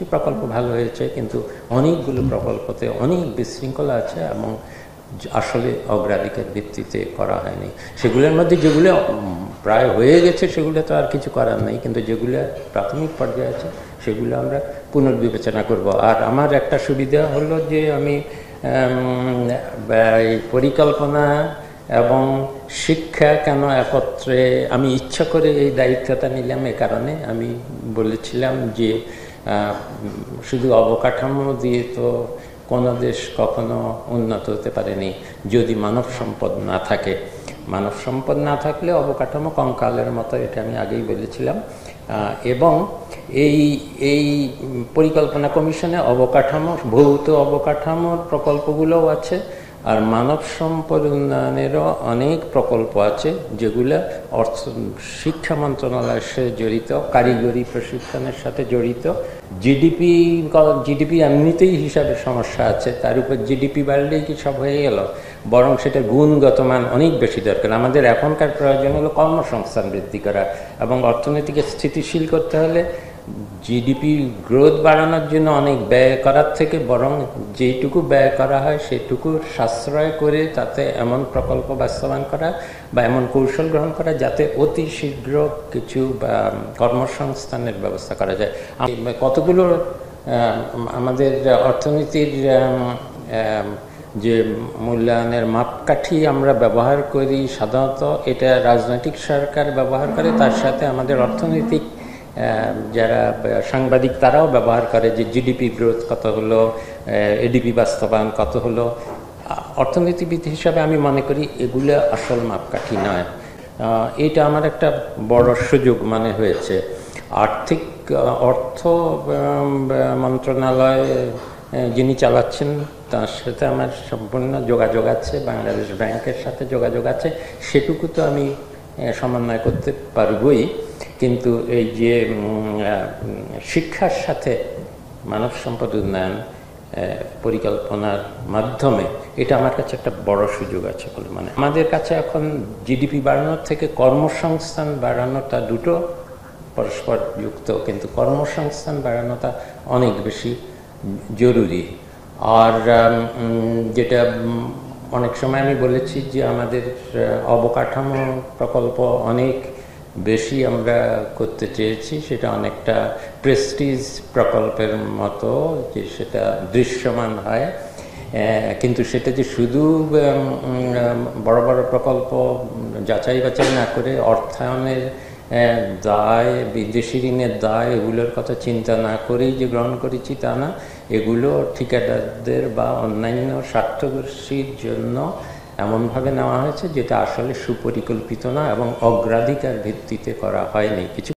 কিছু প্রকল্প ভালো হয়েছে, কিন্তু অনেকগুলো প্রকল্পতে অনেক বিশৃঙ্খলা আছে এবং আসলে অগ্রাধিকার ভিত্তিতে করা হয়নি। সেগুলোর মধ্যে যেগুলো প্রায় হয়ে গেছে সেগুলো তো আর কিছু করার নেই, কিন্তু যেগুলো প্রাথমিক পর্যায়ে আছে সেগুলো আমরা পুনর্বিবেচনা করব। আর আমার একটা সুবিধা হলো যে আমি পরিকল্পনা এবং শিক্ষা কেন একত্রে আমি ইচ্ছা করে এই দায়িত্বটা নিলাম, এ কারণে আমি বলেছিলাম যে শুধু অবকাঠামো দিয়ে তো কোনো দেশ কখনো উন্নত হতে পারেনি যদি মানব সম্পদ না থাকে। মানব সম্পদ না থাকলে অবকাঠামো কঙ্কালের মতো, এটা আমি আগেই বলেছিলাম। এবং এই পরিকল্পনা কমিশনে অবকাঠামো, ভৌত অবকাঠামোর প্রকল্পগুলোও আছে, আর মানব সম্পদ উন্নয়নেরও অনেক প্রকল্প আছে যেগুলো শিক্ষা মন্ত্রণালয়ের সাথে জড়িত, কারিগরি প্রশিক্ষণের সাথে জড়িত। জিডিপি এমনিতেই হিসাবে সমস্যা আছে, তার উপর জিডিপি বাড়লেই কি সব হয়ে গেল? বরং সেটা গুণগত মান অনেক বেশি দরকার। আমাদের এখনকার প্রয়োজন হলো কর্মসংস্থান বৃদ্ধি করা, এবং অর্থনীতিকে স্থিতিশীল করতে হলে জিডিপি গ্রোথ বাড়ানোর জন্য অনেক ব্যয় করার থেকে বরং যেটুকু ব্যয় করা হয় সেটুকু সাশ্রয় করে তাতে এমন প্রকল্প বাস্তবায়ন করা বা এমন কৌশল গ্রহণ করা যাতে অতি শীঘ্র কিছু কর্মসংস্থানের ব্যবস্থা করা যায়। কতগুলো আমাদের অর্থনীতির যে মূল্যায়নের মাপকাঠি আমরা ব্যবহার করি, সাধারণত এটা রাজনৈতিক সরকার ব্যবহার করে, তার সাথে আমাদের অর্থনৈতিক যারা সাংবাদিক তারাও ব্যবহার করে, যে জিডিপি গ্রোথ কত হলো, এডিপি বাস্তবায়ন কত হলো। অর্থনীতিবিদ হিসাবে আমি মনে করি এগুলো আসল মাপকাঠি নয়। এটা আমার একটা বড় সুযোগ মনে হয়েছে। অর্থ মন্ত্রণালয় যিনি চালাচ্ছেন তার সাথে আমার সম্পূর্ণ যোগাযোগ আছে, বাংলাদেশ ব্যাংকের সাথে যোগাযোগ আছে, সেটুকু তো আমি সমন্বয় করতে পারবই। কিন্তু এই যে শিক্ষার সাথে মানব সম্পদ উন্নয়ন পরিকল্পনার মাধ্যমে, এটা আমার কাছে একটা বড় সুযোগ আছে বলে মানে। আমাদের কাছে এখন জিডিপি বাড়ানোর থেকে কর্মসংস্থান বাড়ানোটা দুটো পরস্পর যুক্ত, কিন্তু কর্মসংস্থান বাড়ানোটা অনেক বেশি জরুরি। আর যেটা অনেক সময় আমি বলেছি যে আমাদের অবকাঠামো প্রকল্প অনেক বেশি আমরা করতে চেয়েছি, সেটা অনেকটা প্রেস্টিজ প্রকল্পের মতো, যে সেটা দৃশ্যমান হয়, কিন্তু সেটা যে শুধু বড় বড় প্রকল্প যাচাই বাছাই না করে অর্থায়নের দায়, বিদেশি ঋণের দায়, এগুলোর কথা চিন্তা না করেই যে গ্রহণ করেছি তা না। এগুলো ঠিকাদারদের বা অন্যান্য স্বার্থগোষ্ঠীর জন্য এমনভাবে নেওয়া হয়েছে যেটা আসলে সুপরিকল্পিত না এবং অগ্রাধিকার ভিত্তিতে করা হয়নি। কিছু